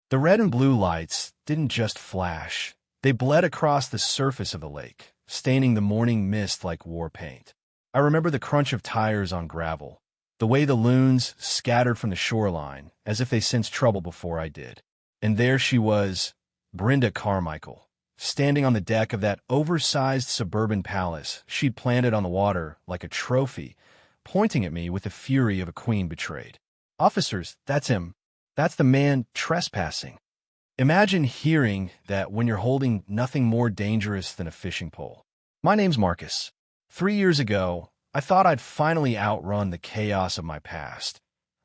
The red and blue lights didn't just flash. They bled across the surface of the lake, staining the morning mist like war paint. I remember the crunch of tires on gravel, the way the loons scattered from the shoreline, as if they sensed trouble before I did. And there she was, Brenda Carmichael, standing on the deck of that oversized suburban palace she'd planted on the water like a trophy, pointing at me with the fury of a queen betrayed. "Officers, that's him. That's the man trespassing." Imagine hearing that when you're holding nothing more dangerous than a fishing pole. My name's Marcus. 3 years ago, I thought I'd finally outrun the chaos of my past.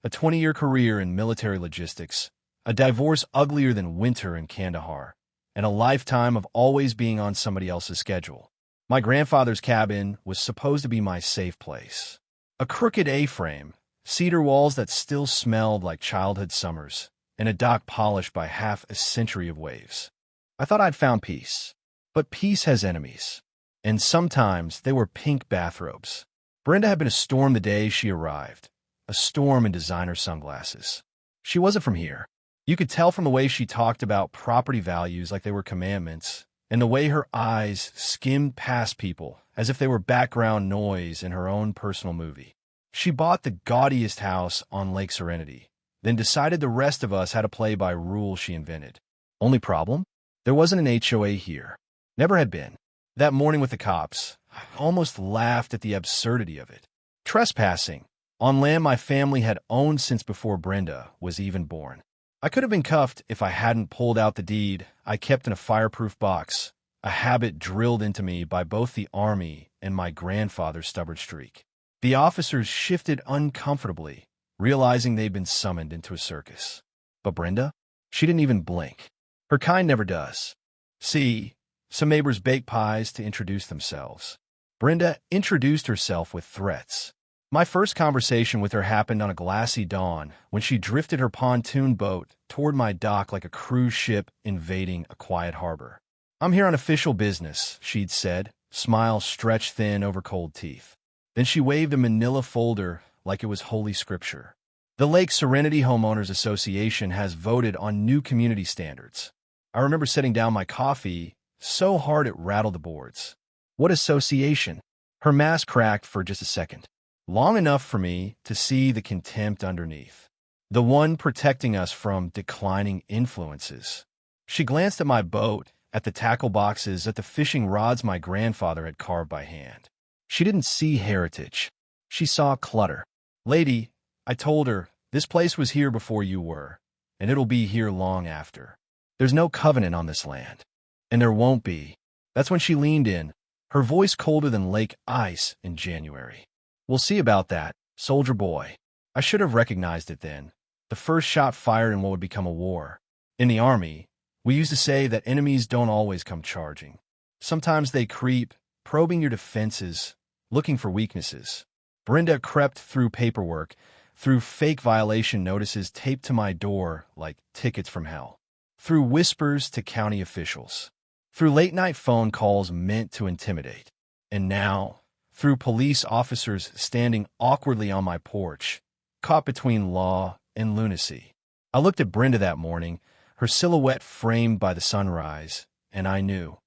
A 20-year career in military logistics, a divorce uglier than winter in Kandahar, and a lifetime of always being on somebody else's schedule. My grandfather's cabin was supposed to be my safe place. A crooked A-frame, cedar walls that still smelled like childhood summers, and a dock polished by half a century of waves. I thought I'd found peace. But peace has enemies. And sometimes they were pink bathrobes. Brenda had been a storm the day she arrived. A storm in designer sunglasses. She wasn't from here. You could tell from the way she talked about property values like they were commandments, and the way her eyes skimmed past people as if they were background noise in her own personal movie. She bought the gaudiest house on Lake Serenity, then decided the rest of us had to play by rules she invented. Only problem? There wasn't an HOA here. Never had been. That morning with the cops, I almost laughed at the absurdity of it. Trespassing, on land my family had owned since before Brenda was even born. I could have been cuffed if I hadn't pulled out the deed I kept in a fireproof box, a habit drilled into me by both the Army and my grandfather's stubborn streak. The officers shifted uncomfortably, realizing they'd been summoned into a circus. But Brenda? She didn't even blink. Her kind never does. See, some neighbors baked pies to introduce themselves. Brenda introduced herself with threats. My first conversation with her happened on a glassy dawn when she drifted her pontoon boat toward my dock like a cruise ship invading a quiet harbor. "I'm here on official business," she'd said, smile stretched thin over cold teeth. Then she waved a manila folder like it was holy scripture. The Lake Serenity Homeowners Association has voted on new community standards. I remember setting down my coffee so hard it rattled the boards. "What association?" Her mask cracked for just a second, long enough for me to see the contempt underneath. "The one protecting us from declining influences." She glanced at my boat, at the tackle boxes, at the fishing rods my grandfather had carved by hand. She didn't see heritage. She saw clutter. "Lady," I told her, "this place was here before you were, and it'll be here long after. There's no covenant on this land. And there won't be." That's when she leaned in, her voice colder than lake ice in January. "We'll see about that, soldier boy." I should have recognized it then. The first shot fired in what would become a war. In the Army, we used to say that enemies don't always come charging. Sometimes they creep, probing your defenses, looking for weaknesses. Brenda crept through paperwork, through fake violation notices taped to my door like tickets from hell, through whispers to county officials, through late-night phone calls meant to intimidate, and now, through police officers standing awkwardly on my porch, caught between law and lunacy. I looked at Brenda that morning, her silhouette framed by the sunrise, and I knew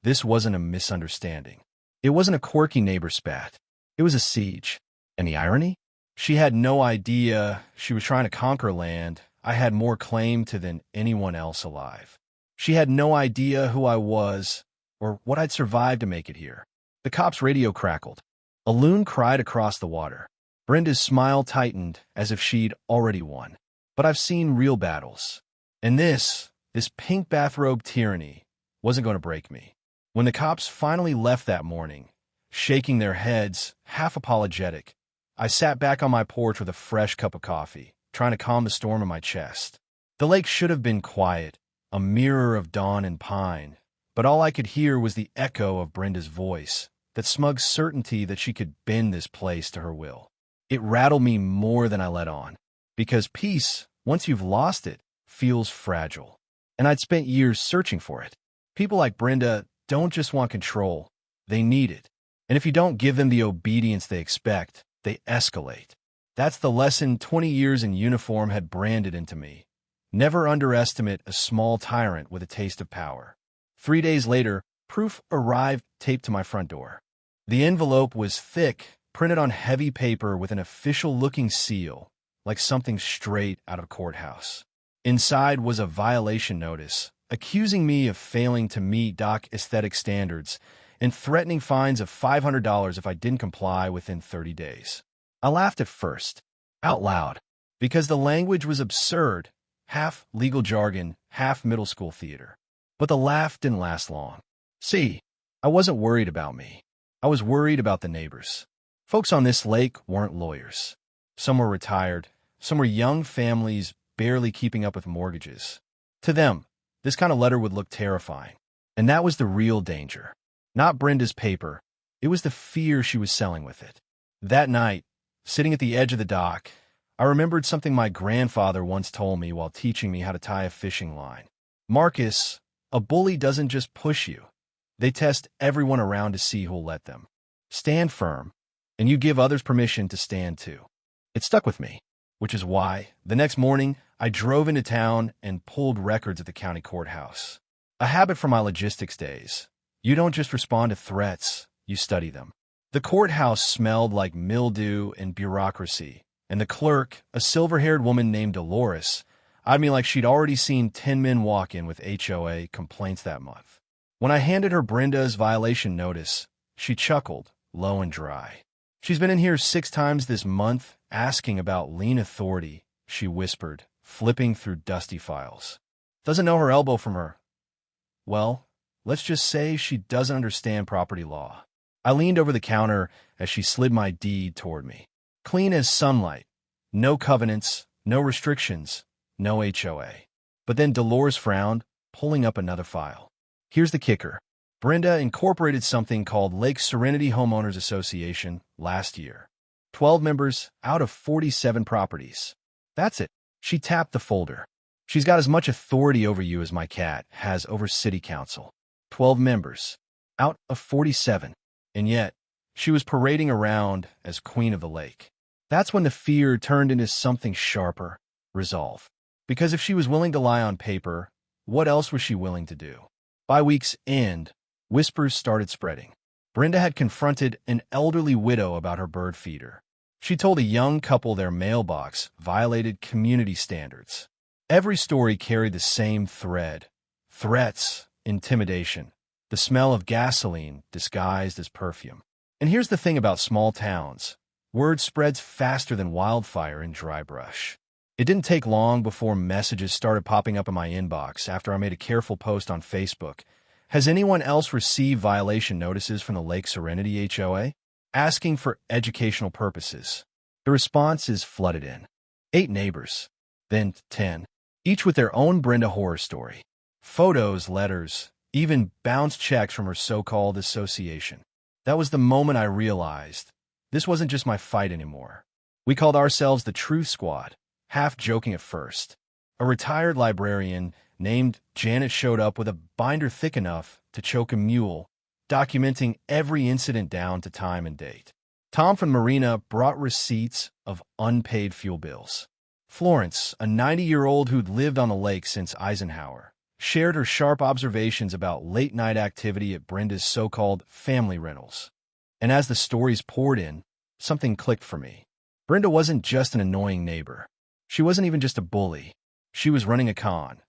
this wasn't a misunderstanding. It wasn't a quirky neighbor spat. It was a siege. And the irony? She had no idea she was trying to conquer land I had more claim to than anyone else alive. She had no idea who I was or what I'd survived to make it here. The cop's radio crackled. A loon cried across the water. Brenda's smile tightened as if she'd already won. But I've seen real battles. And this pink bathrobe tyranny wasn't going to break me. When the cops finally left that morning, shaking their heads, half apologetic, I sat back on my porch with a fresh cup of coffee, trying to calm the storm in my chest. The lake should have been quiet, a mirror of dawn and pine, but all I could hear was the echo of Brenda's voice, that smug certainty that she could bend this place to her will. It rattled me more than I let on, because peace, once you've lost it, feels fragile. And I'd spent years searching for it. People like Brenda don't just want control, they need it. And if you don't give them the obedience they expect, they escalate. That's the lesson 20 years in uniform had branded into me. Never underestimate a small tyrant with a taste of power. 3 days later, proof arrived taped to my front door. The envelope was thick, printed on heavy paper with an official-looking seal, like something straight out of a courthouse. Inside was a violation notice, accusing me of failing to meet dock aesthetic standards and threatening fines of $500 if I didn't comply within 30 days. I laughed at first, out loud, because the language was absurd, half legal jargon, half middle school theater. But the laugh didn't last long. See, I wasn't worried about me. I was worried about the neighbors. Folks on this lake weren't lawyers. Some were retired. Some were young families barely keeping up with mortgages. To them, this kind of letter would look terrifying. And that was the real danger. Not Brenda's paper. It was the fear she was selling with it. That night, sitting at the edge of the dock, I remembered something my grandfather once told me while teaching me how to tie a fishing line. Marcus, a bully doesn't just push you. They test everyone around to see who'll let them. Stand firm, and you give others permission to stand too. It stuck with me, which is why, the next morning, I drove into town and pulled records at the county courthouse. A habit from my logistics days. You don't just respond to threats, you study them. The courthouse smelled like mildew and bureaucracy, and the clerk, a silver-haired woman named Dolores, eyed me like she'd already seen 10 men walk in with HOA complaints that month. When I handed her Brenda's violation notice, she chuckled, low and dry. She's been in here 6 times this month, asking about lien authority, she whispered, flipping through dusty files. Doesn't know her elbow from her. Well, let's just say she doesn't understand property law. I leaned over the counter as she slid my deed toward me. Clean as sunlight. No covenants, no restrictions, no HOA. But then Dolores frowned, pulling up another file. Here's the kicker. Brenda incorporated something called Lake Serenity Homeowners Association last year. 12 members out of 47 properties. That's it. She tapped the folder. She's got as much authority over you as my cat has over city council. 12 members out of 47. And yet, she was parading around as queen of the lake. That's when the fear turned into something sharper, resolve. Because if she was willing to lie on paper, what else was she willing to do? By week's end, whispers started spreading. Brenda had confronted an elderly widow about her bird feeder. She told a young couple their mailbox violated community standards. Every story carried the same thread. Threats, intimidation, the smell of gasoline disguised as perfume. And here's the thing about small towns. Word spreads faster than wildfire in dry brush. It didn't take long before messages started popping up in my inbox after I made a careful post on Facebook. Has anyone else received violation notices from the Lake Serenity HOA? Asking for educational purposes. The responses flooded in. 8 neighbors, then 10, each with their own Brenda horror story. Photos, letters, even bounced checks from her so-called association. That was the moment I realized this wasn't just my fight anymore. We called ourselves the Truth Squad, half joking at first. A retired librarian named Janet showed up with a binder thick enough to choke a mule, documenting every incident down to time and date. Tom from Marina brought receipts of unpaid fuel bills. Florence, a 90-year-old who'd lived on the lake since Eisenhower, shared her sharp observations about late-night activity at Brenda's so-called family rentals. And as the stories poured in, something clicked for me. Brenda wasn't just an annoying neighbor. She wasn't even just a bully. She was running a con,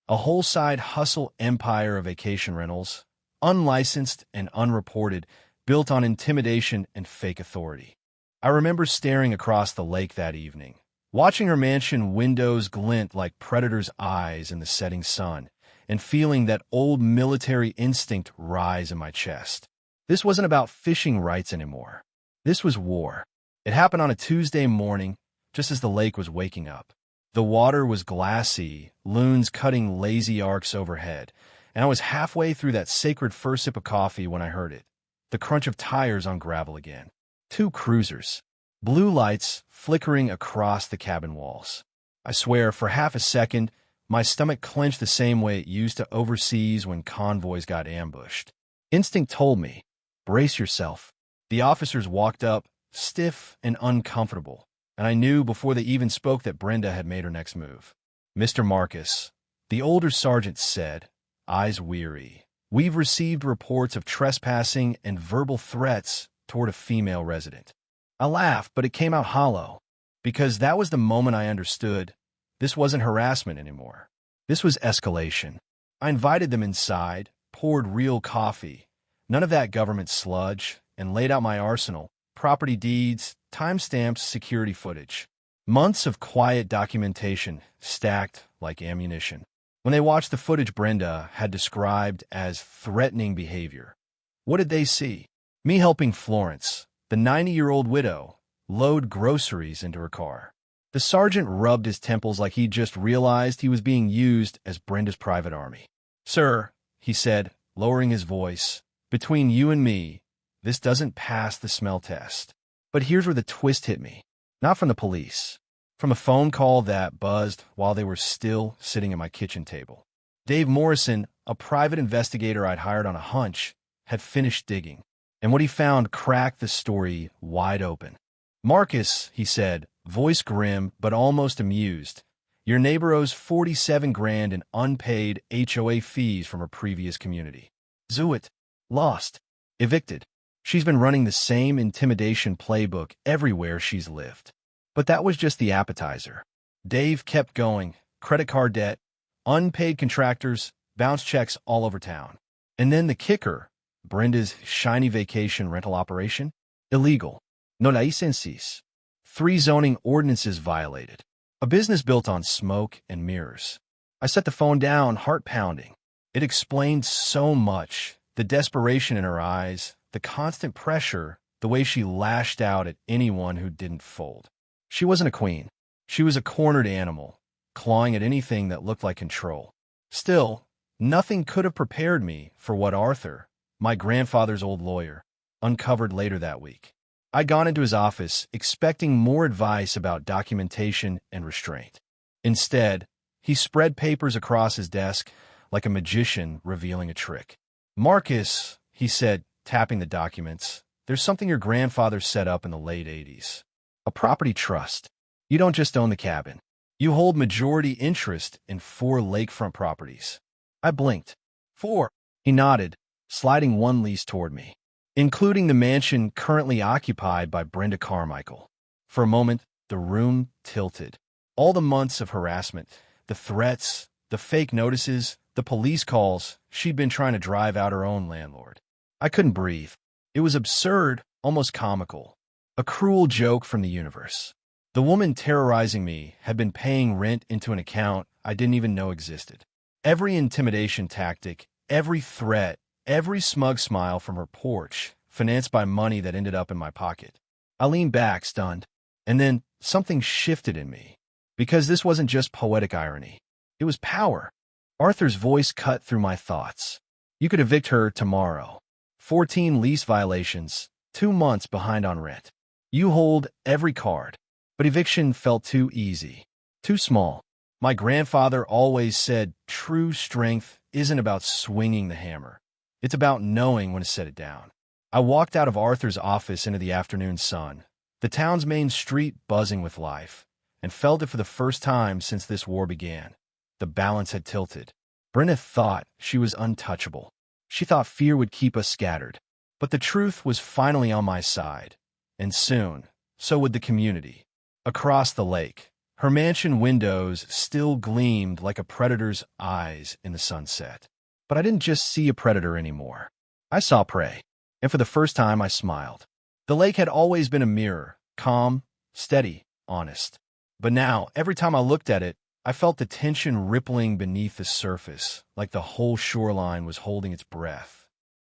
a whole-side hustle empire of vacation rentals, unlicensed and unreported, built on intimidation and fake authority. I remember staring across the lake that evening, watching her mansion windows glint like predators' eyes in the setting sun, and feeling that old military instinct rise in my chest. This wasn't about fishing rights anymore. This was war. It happened on a Tuesday morning, just as the lake was waking up. The water was glassy, loons cutting lazy arcs overhead, and I was halfway through that sacred first sip of coffee when I heard it. The crunch of tires on gravel again. 2 cruisers. Blue lights flickering across the cabin walls. I swear, for half a second, my stomach clenched the same way it used to overseas when convoys got ambushed. Instinct told me, brace yourself. The officers walked up, stiff and uncomfortable, and I knew before they even spoke that Brenda had made her next move. Mr. Marcus, the older sergeant said, eyes weary. We've received reports of trespassing and verbal threats toward a female resident. I laughed, but it came out hollow, because that was the moment I understood this wasn't harassment anymore. This was escalation. I invited them inside, poured real coffee, none of that government sludge, and laid out my arsenal: property deeds, timestamps, security footage. Months of quiet documentation stacked like ammunition. When they watched the footage Brenda had described as threatening behavior, what did they see? Me helping Florence, the 90-year-old widow, load groceries into her car. The sergeant rubbed his temples like he'd just realized he was being used as Brenda's private army. Sir, he said, lowering his voice, between you and me, this doesn't pass the smell test. But here's where the twist hit me. Not from the police. From a phone call that buzzed while they were still sitting at my kitchen table. Dave Morrison, a private investigator I'd hired on a hunch, had finished digging, and what he found cracked the story wide open. Marcus, he said, voice grim but almost amused, your neighbor owes 47 grand in unpaid HOA fees from her previous community. Zuit. Lost. Evicted. She's been running the same intimidation playbook everywhere she's lived. But that was just the appetizer. Dave kept going. Credit card debt, unpaid contractors, bounce checks all over town. And then the kicker, Brenda's shiny vacation rental operation? Illegal. No licenses. 3 zoning ordinances violated. A business built on smoke and mirrors. I set the phone down, heart pounding. It explained so much. The desperation in her eyes, the constant pressure, the way she lashed out at anyone who didn't fold. She wasn't a queen. She was a cornered animal, clawing at anything that looked like control. Still, nothing could have prepared me for what Arthur, my grandfather's old lawyer, uncovered later that week. I'd gone into his office expecting more advice about documentation and restraint. Instead, he spread papers across his desk like a magician revealing a trick. Marcus, he said, tapping the documents, there's something your grandfather set up in the late 80s. A property trust. You don't just own the cabin. You hold majority interest in 4 lakefront properties. I blinked. 4. He nodded, sliding one lease toward me, including the mansion currently occupied by Brenda Carmichael. For a moment, the room tilted. All the months of harassment, the threats, the fake notices, the police calls, she'd been trying to drive out her own landlord. I couldn't breathe. It was absurd, almost comical. A cruel joke from the universe. The woman terrorizing me had been paying rent into an account I didn't even know existed. Every intimidation tactic, every threat, every smug smile from her porch, financed by money that ended up in my pocket. I leaned back, stunned, and then something shifted in me. Because this wasn't just poetic irony. It was power. Arthur's voice cut through my thoughts. You could evict her tomorrow. 14 lease violations, 2 months behind on rent. You hold every card. But eviction felt too easy, too small. My grandfather always said true strength isn't about swinging the hammer. It's about knowing when to set it down. I walked out of Arthur's office into the afternoon sun, the town's main street buzzing with life, and felt it for the first time since this war began. The balance had tilted. Brenda thought she was untouchable. She thought fear would keep us scattered. But the truth was finally on my side. And soon, so would the community. Across the lake, her mansion windows still gleamed like a predator's eyes in the sunset. But I didn't just see a predator anymore. I saw prey. And for the first time, I smiled. The lake had always been a mirror, calm, steady, honest. But now, every time I looked at it, I felt the tension rippling beneath the surface, like the whole shoreline was holding its breath.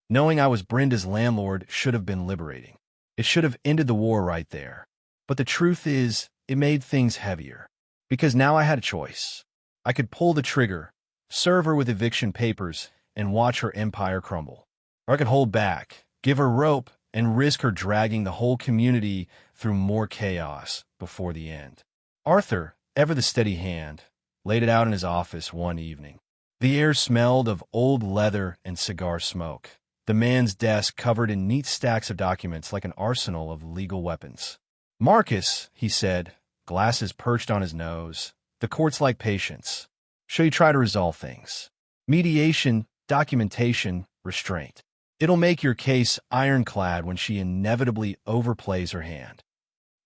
Knowing I was Brenda's landlord should have been liberating. It should have ended the war right there. But the truth is, it made things heavier. Because now I had a choice. I could pull the trigger, serve her with eviction papers, and watch her empire crumble. Or I could hold back, give her rope, and risk her dragging the whole community through more chaos before the end. Arthur, ever the steady hand, laid it out in his office one evening. The air smelled of old leather and cigar smoke. The man's desk covered in neat stacks of documents like an arsenal of legal weapons. Marcus, he said, glasses perched on his nose, The courts like patience. So you try to resolve things. Mediation, documentation, restraint. It'll make your case ironclad when she inevitably overplays her hand.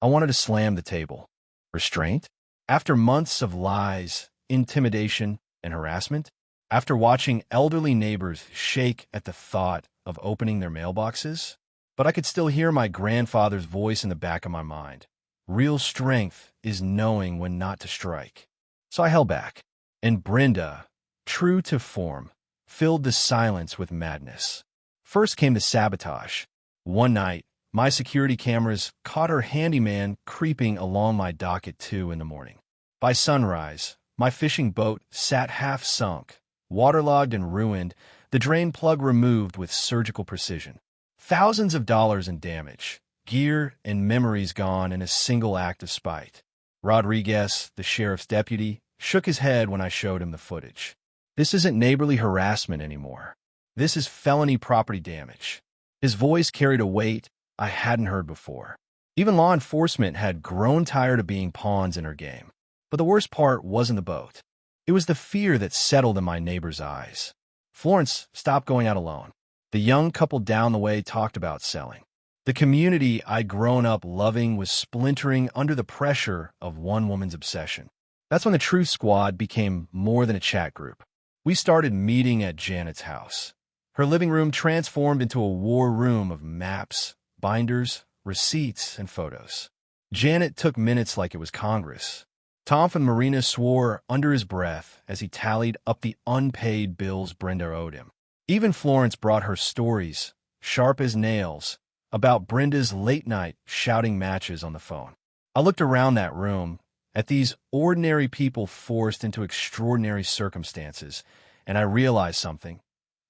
I wanted to slam the table. Restraint? After months of lies, intimidation, and harassment? After watching elderly neighbors shake at the thought of opening their mailboxes? But I could still hear my grandfather's voice in the back of my mind. Real strength is knowing when not to strike. So I held back. And Brenda, true to form, filled the silence with madness. First came the sabotage. One night, my security cameras caught her handyman creeping along my dock at 2 in the morning. By sunrise, my fishing boat sat half sunk, waterlogged and ruined, the drain plug removed with surgical precision. Thousands of dollars in damage, gear and memories gone in a single act of spite. Rodriguez, the sheriff's deputy, shook his head when I showed him the footage. This isn't neighborly harassment anymore. This is felony property damage. His voice carried a weight I hadn't heard before. Even law enforcement had grown tired of being pawns in her game. But the worst part wasn't the boat. It was the fear that settled in my neighbor's eyes. Florence stopped going out alone. The young couple down the way talked about selling. The community I'd grown up loving was splintering under the pressure of one woman's obsession. That's when the Truth Squad became more than a chat group. We started meeting at Janet's house. Her living room transformed into a war room of maps, binders, receipts, and photos. Janet took minutes like it was Congress. Tom and Marina swore under his breath as he tallied up the unpaid bills Brenda owed him. Even Florence brought her stories, sharp as nails, about Brenda's late-night shouting matches on the phone. I looked around that room, at these ordinary people forced into extraordinary circumstances, and I realized something.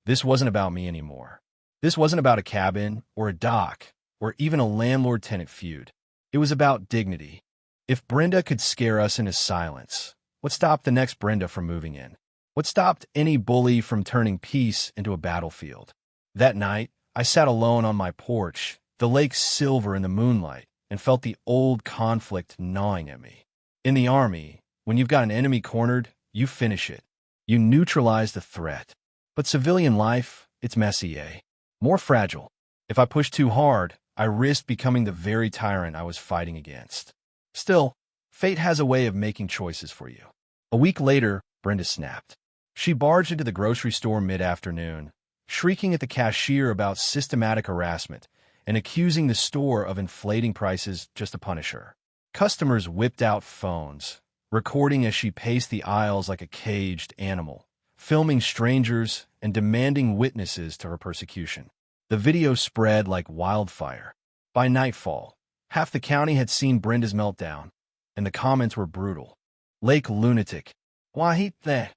This wasn't about me anymore. This wasn't about a cabin, or a dock, or even a landlord-tenant feud. It was about dignity. If Brenda could scare us into silence, what stopped the next Brenda from moving in? What stopped any bully from turning peace into a battlefield? That night, I sat alone on my porch, the lake silver in the moonlight, and felt the old conflict gnawing at me. In the Army, when you've got an enemy cornered, you finish it. You neutralize the threat. But civilian life, it's messy, eh? More fragile. If I pushed too hard, I risked becoming the very tyrant I was fighting against. Still, fate has a way of making choices for you. A week later, Brenda snapped. She barged into the grocery store mid-afternoon, shrieking at the cashier about systematic harassment and accusing the store of inflating prices just to punish her. Customers whipped out phones, recording as she paced the aisles like a caged animal, filming strangers and demanding witnesses to her persecution. The video spread like wildfire. By nightfall, half the county had seen Brenda's meltdown, and the comments were brutal. Lake Lunatic. Why he there?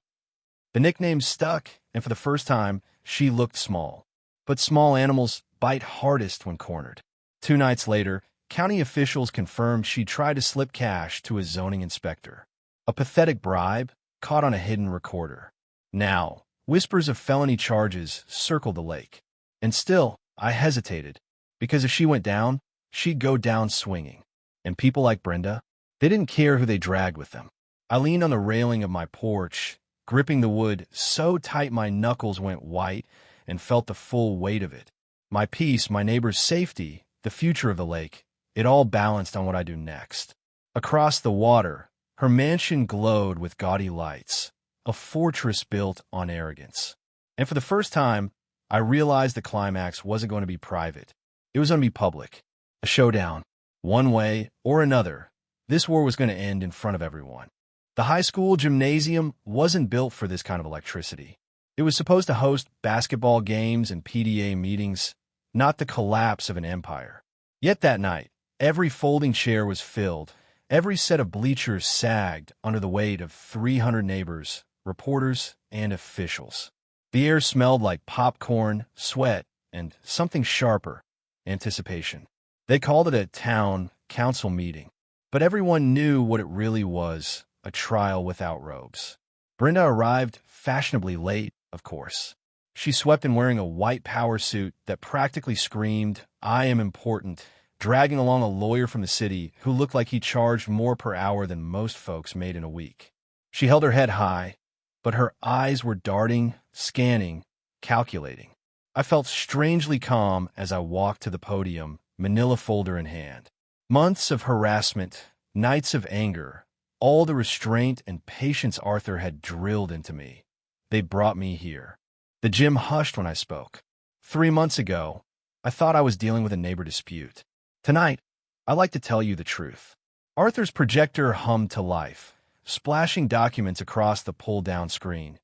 The nickname stuck, and for the first time, she looked small. But small animals bite hardest when cornered. 2 nights later, county officials confirmed she tried to slip cash to a zoning inspector. A pathetic bribe caught on a hidden recorder. Now, whispers of felony charges circled the lake. And still, I hesitated, because if she went down, she'd go down swinging. And people like Brenda, they didn't care who they dragged with them. I leaned on the railing of my porch, gripping the wood so tight my knuckles went white, and felt the full weight of it. My peace, my neighbor's safety, the future of the lake, it all balanced on what I do next. Across the water, her mansion glowed with gaudy lights, a fortress built on arrogance. And for the first time, I realized the climax wasn't going to be private. It was going to be public. A showdown. One way or another, this war was going to end in front of everyone. The high school gymnasium wasn't built for this kind of electricity. It was supposed to host basketball games and PTA meetings, not the collapse of an empire. Yet that night, every folding chair was filled, every set of bleachers sagged under the weight of 300 neighbors, reporters, and officials. The air smelled like popcorn, sweat, and something sharper, anticipation. They called it a town council meeting, but everyone knew what it really was, a trial without robes. Brenda arrived fashionably late, of course. She swept in wearing a white power suit that practically screamed, "I am important," dragging along a lawyer from the city who looked like he charged more per hour than most folks made in a week. She held her head high, but her eyes were darting, scanning, calculating. I felt strangely calm as I walked to the podium, manila folder in hand. Months of harassment, nights of anger, all the restraint and patience Arthur had drilled into me. They brought me here. The gym hushed when I spoke. 3 months ago, I thought I was dealing with a neighbor dispute. Tonight, I like to tell you the truth. Arthur's projector hummed to life, splashing documents across the pull-down screen.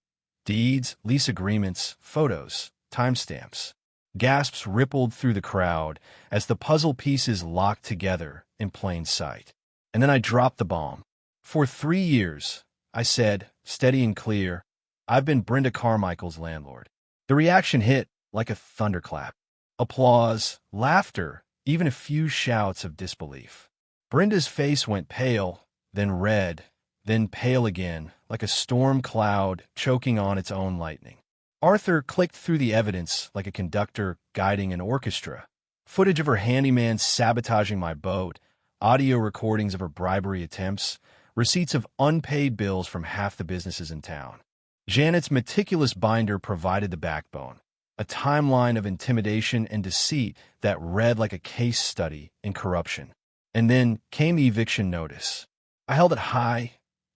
Deeds, lease agreements, photos, timestamps. Gasps rippled through the crowd as the puzzle pieces locked together in plain sight. And then I dropped the bomb. For 3 years, I said, steady and clear, I've been Brenda Carmichael's landlord. The reaction hit like a thunderclap. Applause, laughter, even a few shouts of disbelief. Brenda's face went pale, then red, then pale again, like a storm cloud choking on its own lightning. Arthur clicked through the evidence like a conductor guiding an orchestra. Footage of her handyman sabotaging my boat, audio recordings of her bribery attempts, receipts of unpaid bills from half the businesses in town. Janet's meticulous binder provided the backbone, a timeline of intimidation and deceit that read like a case study in corruption. And then came the eviction notice. I held it high,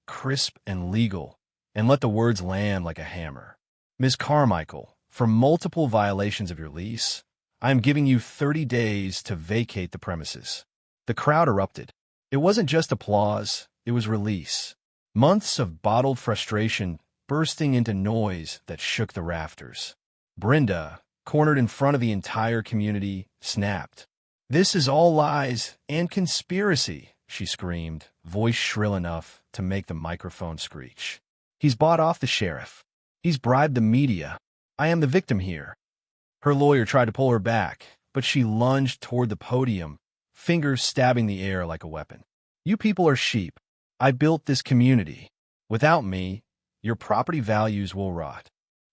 crisp and legal, and let the words land like a hammer. Ms. Carmichael, for multiple violations of your lease, I am giving you 30 days to vacate the premises. The crowd erupted. It wasn't just applause, it was release. Months of bottled frustration bursting into noise that shook the rafters. Brenda, cornered in front of the entire community, snapped. "This is all lies and conspiracy," she screamed, voice shrill enough to make the microphone screech. "He's bought off the sheriff. He's bribed the media. I am the victim here." Her lawyer tried to pull her back, but she lunged toward the podium, fingers stabbing the air like a weapon. "You people are sheep. I built this community. Without me, your property values will rot."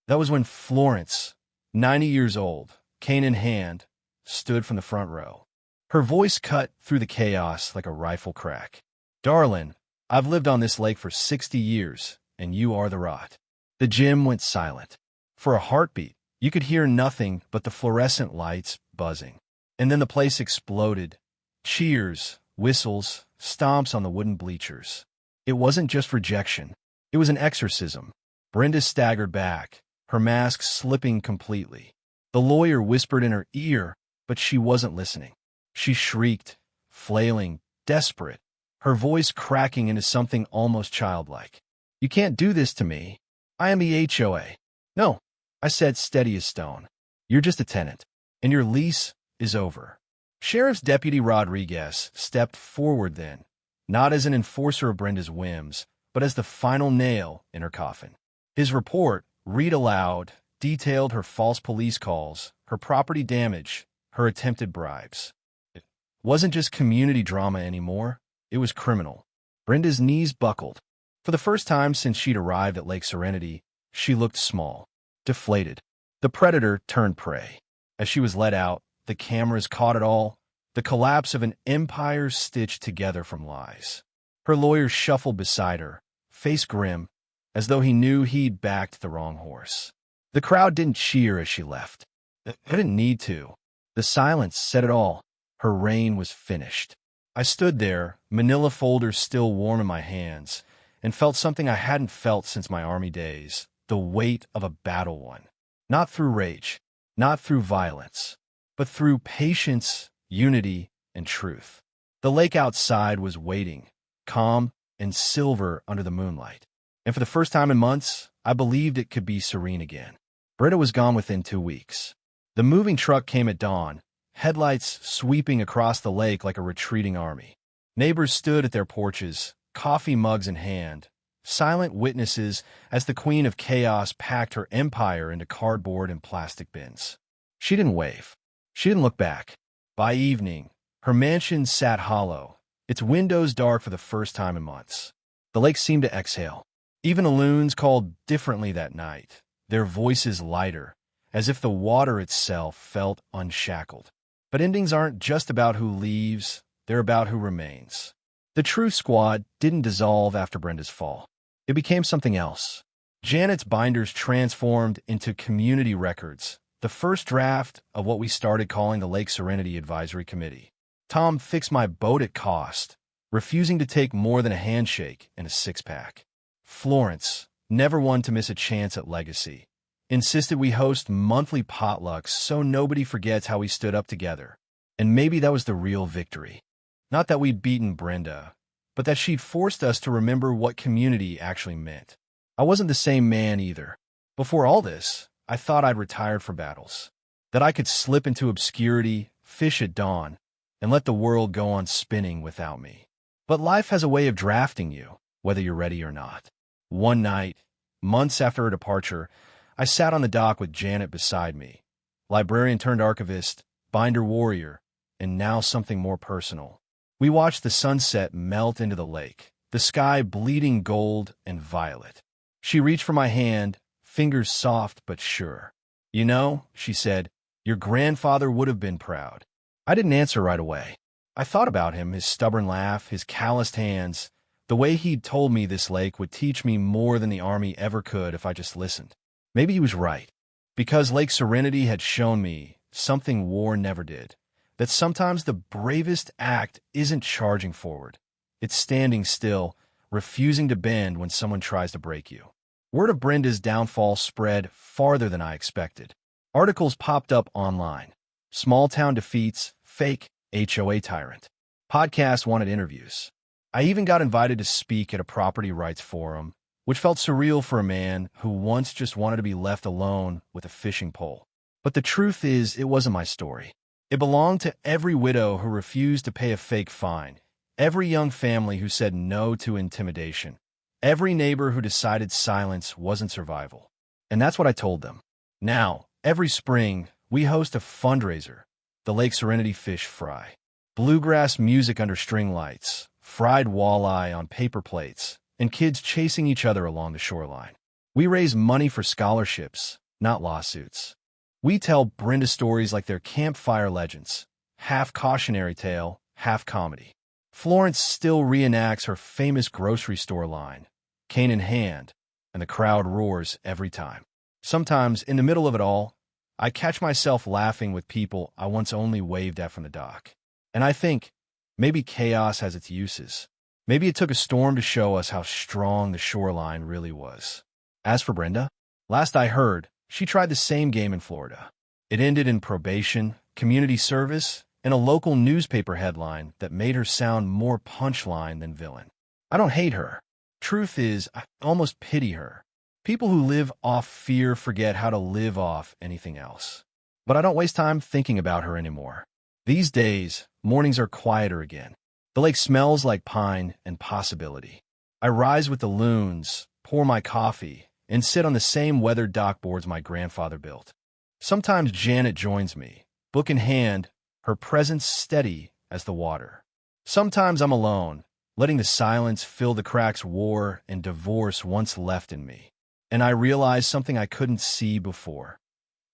That was when Florence, 90 years old, cane in hand, stood from the front row. Her voice cut through the chaos like a rifle crack. "Darlin', I've lived on this lake for 60 years, and you are the rot." The gym went silent. For a heartbeat, you could hear nothing but the fluorescent lights buzzing. And then the place exploded. Cheers, whistles, stomps on the wooden bleachers. It wasn't just rejection. It was an exorcism. Brenda staggered back, her mask slipping completely. The lawyer whispered in her ear, but she wasn't listening. She shrieked, flailing, desperate, her voice cracking into something almost childlike. "You can't do this to me. I am the HOA. "No," I said, steady as stone. "You're just a tenant, and your lease is over." Sheriff's Deputy Rodriguez stepped forward then, not as an enforcer of Brenda's whims, but as the final nail in her coffin. His report, read aloud, detailed her false police calls, her property damage, her attempted bribes. It wasn't just community drama anymore. It was criminal. Brenda's knees buckled. For the first time since she'd arrived at Lake Serenity, she looked small, deflated. The predator turned prey. As she was let out, the cameras caught it all, the collapse of an empire stitched together from lies. Her lawyer shuffled beside her, face grim, as though he knew he'd backed the wrong horse. The crowd didn't cheer as she left. They didn't need to. The silence said it all. Her reign was finished. I stood there, manila folders still warm in my hands, and felt something I hadn't felt since my army days, the weight of a battle won. Not through rage, not through violence, but through patience, unity, and truth. The lake outside was waiting, calm and silver under the moonlight. And for the first time in months, I believed it could be serene again. Britta was gone within 2 weeks. The moving truck came at dawn, headlights sweeping across the lake like a retreating army. Neighbors stood at their porches, coffee mugs in hand, silent witnesses as the Queen of Chaos packed her empire into cardboard and plastic bins. She didn't wave. She didn't look back. By evening, her mansion sat hollow, its windows dark for the first time in months. The lake seemed to exhale. Even the loons called differently that night, their voices lighter, as if the water itself felt unshackled. But endings aren't just about who leaves, they're about who remains. The Truth Squad didn't dissolve after Brenda's fall. It became something else. Janet's binders transformed into community records, the first draft of what we started calling the Lake Serenity Advisory Committee. Tom fixed my boat at cost, refusing to take more than a handshake and a six-pack. Florence, never one to miss a chance at legacy, insisted we host monthly potlucks so nobody forgets how we stood up together. And maybe that was the real victory. Not that we'd beaten Brenda, but that she'd forced us to remember what community actually meant. I wasn't the same man either. Before all this, I thought I'd retired from battles, that I could slip into obscurity, fish at dawn, and let the world go on spinning without me. But life has a way of drafting you, whether you're ready or not. One night, months after her departure, I sat on the dock with Janet beside me, librarian turned archivist, binder warrior, and now something more personal. We watched the sunset melt into the lake, the sky bleeding gold and violet. She reached for my hand, fingers soft but sure. "You know," she said, "your grandfather would have been proud." I didn't answer right away. I thought about him, his stubborn laugh, his calloused hands, the way he'd told me this lake would teach me more than the army ever could if I just listened. Maybe he was right, because Lake Serenity had shown me something war never did, that sometimes the bravest act isn't charging forward. It's standing still, refusing to bend when someone tries to break you. Word of Brenda's downfall spread farther than I expected. Articles popped up online. Small town defeats, fake HOA tyrant. Podcasts wanted interviews. I even got invited to speak at a property rights forum, which felt surreal for a man who once just wanted to be left alone with a fishing pole. But the truth is, it wasn't my story. It belonged to every widow who refused to pay a fake fine, every young family who said no to intimidation, every neighbor who decided silence wasn't survival. And that's what I told them. Now, every spring, we host a fundraiser, the Lake Serenity Fish Fry. Bluegrass music under string lights, fried walleye on paper plates, and kids chasing each other along the shoreline. We raise money for scholarships, not lawsuits. We tell Brenda stories like they're campfire legends, half cautionary tale, half comedy. Florence still reenacts her famous grocery store line, cane in hand, and the crowd roars every time. Sometimes, in the middle of it all, I catch myself laughing with people I once only waved at from the dock. And I think, maybe chaos has its uses. Maybe it took a storm to show us how strong the shoreline really was. As for Brenda, last I heard, she tried the same game in Florida. It ended in probation, community service, and a local newspaper headline that made her sound more punchline than villain. I don't hate her. Truth is, I almost pity her. People who live off fear forget how to live off anything else. But I don't waste time thinking about her anymore. These days, mornings are quieter again. The lake smells like pine and possibility. I rise with the loons, pour my coffee, and sit on the same weathered dock boards my grandfather built. Sometimes Janet joins me, book in hand, her presence steady as the water. Sometimes I'm alone, letting the silence fill the cracks war and divorce once left in me. And I realize something I couldn't see before.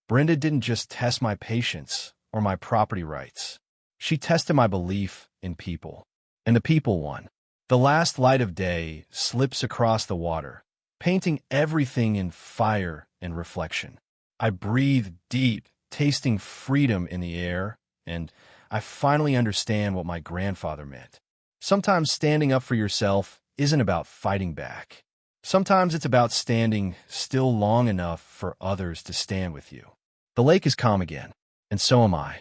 Brenda didn't just test my patience or my property rights. She tested my belief in people. And the people won. The last light of day slips across the water, painting everything in fire and reflection. I breathe deep, tasting freedom in the air, and I finally understand what my grandfather meant. Sometimes standing up for yourself isn't about fighting back. Sometimes it's about standing still long enough for others to stand with you. The lake is calm again, and so am I.